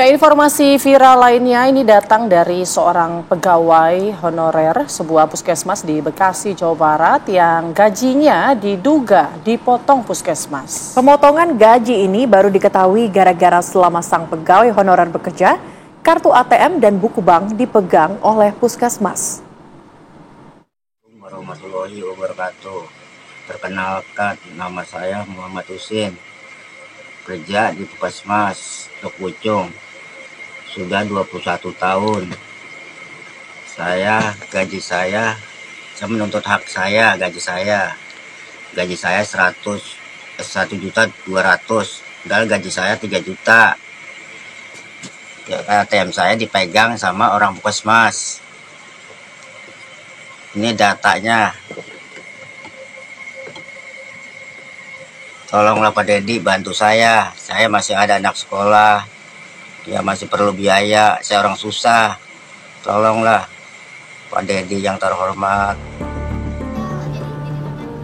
Informasi viral lainnya ini datang dari seorang pegawai honorer sebuah puskesmas di Bekasi, Jawa Barat yang gajinya diduga dipotong puskesmas. Pemotongan gaji ini baru diketahui gara-gara selama sang pegawai honorer bekerja, kartu ATM dan buku bank dipegang oleh puskesmas. Warahmatullahi wabarakatuh. Perkenalkan, nama saya Muhammad Husin. Kerja di Puskesmas Tok Pucung sudah 21 tahun. Gaji saya menuntut hak saya, gaji saya 1.200.000, padahal gaji saya 3 juta. Ya, ATM saya dipegang sama orang Puskesmas. Ini datanya. Tolonglah Pak Dedi bantu saya masih ada anak sekolah, dia masih perlu biaya, saya orang susah. Tolonglah Pak Dedi yang terhormat.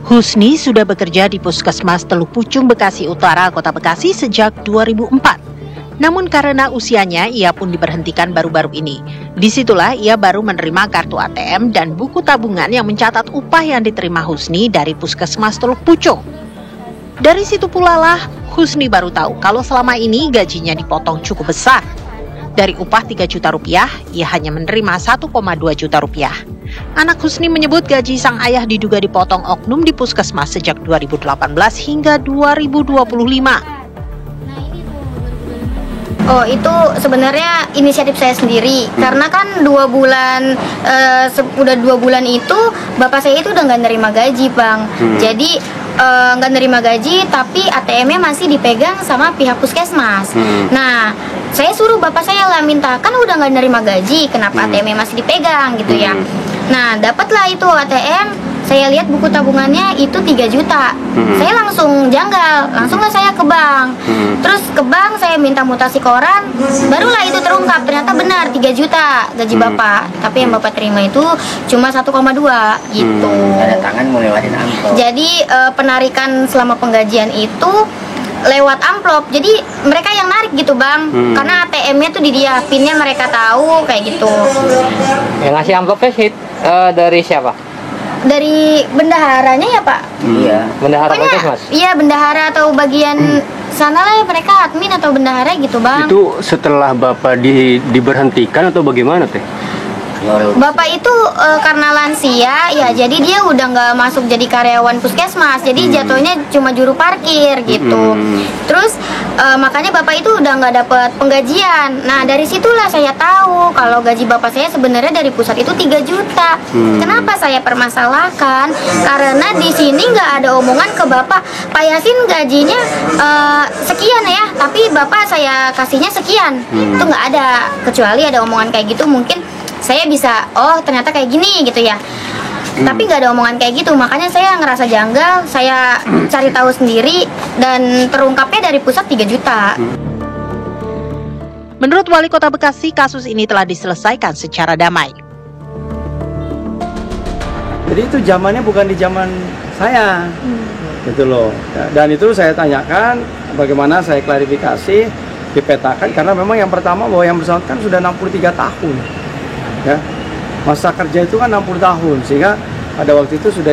Husni sudah bekerja di Puskesmas Teluk Pucung, Bekasi Utara, Kota Bekasi sejak 2004. Namun karena usianya, ia pun diberhentikan baru-baru ini. Disitulah ia baru menerima kartu ATM dan buku tabungan yang mencatat upah yang diterima Husni dari Puskesmas Teluk Pucung. Dari situ pula lah Husni baru tahu kalau selama ini gajinya dipotong cukup besar. Dari upah 3 juta rupiah, ia hanya menerima 1,2 juta rupiah. Anak Husni menyebut gaji sang ayah diduga dipotong oknum di puskesmas sejak 2018 hingga 2025. Oh, itu sebenarnya inisiatif saya sendiri. Karena kan 2 bulan, udah 2 bulan itu bapak saya itu udah nggak nerima gaji, Bang. Jadi nggak nerima gaji, tapi ATM-nya masih dipegang sama pihak puskesmas. Nah, saya suruh bapak saya lah minta, kan udah nggak nerima gaji, kenapa ATM-nya masih dipegang gitu ya. Nah, dapatlah itu ATM. Saya lihat buku tabungannya itu 3 juta. Saya langsung janggal, langsunglah saya ke bank. Terus ke bank saya minta mutasi koran, barulah itu terungkap ternyata benar 3 juta gaji bapak. Tapi yang bapak terima itu cuma 1,2 gitu. Ada tangan mau lewatin amplop. Jadi penarikan selama penggajian itu lewat amplop. Jadi mereka yang narik gitu, Bang. Karena ATM-nya tuh di dia, PIN-nya mereka tahu kayak gitu. Yang ngasih amplopnya dari siapa? Dari bendaharanya ya, Pak? Iya. Bendahara Puskesmas? Iya, bendahara atau bagian sana lah, mereka admin atau bendahara gitu, Bang. Itu setelah Bapak diberhentikan atau bagaimana, Teh? Bapak itu karena lansia ya, jadi dia udah nggak masuk jadi karyawan puskesmas, jadi jatuhnya cuma juru parkir gitu. Terus makanya bapak itu udah nggak dapet penggajian. Nah, dari situlah saya tahu kalau gaji bapak saya sebenarnya dari pusat itu 3 juta. Kenapa saya permasalahkan? Karena di sini nggak ada omongan ke bapak, Pak Yasin gajinya sekian ya, tapi bapak saya kasihnya sekian. Itu nggak ada, kecuali ada omongan kayak gitu mungkin saya bisa, oh ternyata kayak gini gitu ya. Tapi nggak ada omongan kayak gitu, makanya saya ngerasa janggal. Saya cari tahu sendiri dan terungkapnya dari pusat 3 juta. Menurut Wali Kota Bekasi, kasus ini telah diselesaikan secara damai. Jadi itu zamannya bukan di zaman saya, gitu loh. Dan itu saya tanyakan, bagaimana saya klarifikasi, dipetakan, karena memang yang pertama bahwa yang bersangkutan sudah 63 tahun. Ya, masa kerja itu kan 60 tahun, sehingga pada waktu itu sudah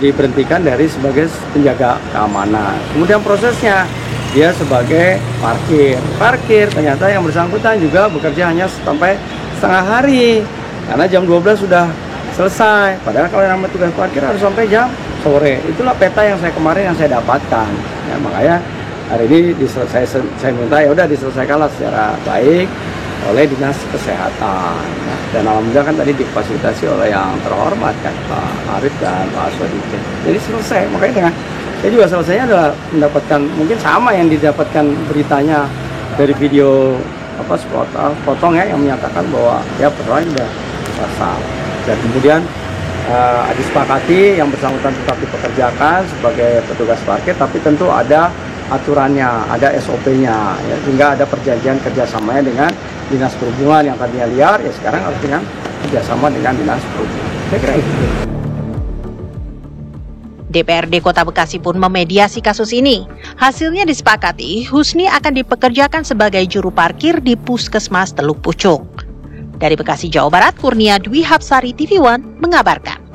diberhentikan dari sebagai penjaga keamanan. Kemudian prosesnya dia sebagai parkir ternyata yang bersangkutan juga bekerja hanya sampai setengah hari karena jam 12 sudah selesai, padahal kalau yang namanya tugas parkir harus sampai jam sore. Itulah peta yang saya dapatkan ya, makanya hari ini saya minta ya udah diselesaikanlah secara baik oleh Dinas Kesehatan. Dan alhamdulillah kan tadi difasilitasi oleh yang terhormat kan Pak Arif dan Pak Aswadudin. Jadi selesai. Makanya dengan saya juga selesainya adalah mendapatkan mungkin sama yang didapatkan beritanya dari video potong ya, yang menyatakan bahwa ya persoalan sudah selesai. Dan kemudian disepakati yang bersangkutan tetap dipekerjakan sebagai petugas parkir, tapi tentu ada aturannya, ada SOP-nya, ya, sehingga ada perjanjian kerjasamanya dengan Dinas Perhubungan yang tadinya liar, ya sekarang harus dengan kerjasama dengan Dinas Perhubungan. Saya kira itu. DPRD Kota Bekasi pun memediasi kasus ini. Hasilnya disepakati, Husni akan dipekerjakan sebagai juru parkir di Puskesmas Teluk Pucung. Dari Bekasi, Jawa Barat, Kurnia Dwi Hapsari, TV One mengabarkan.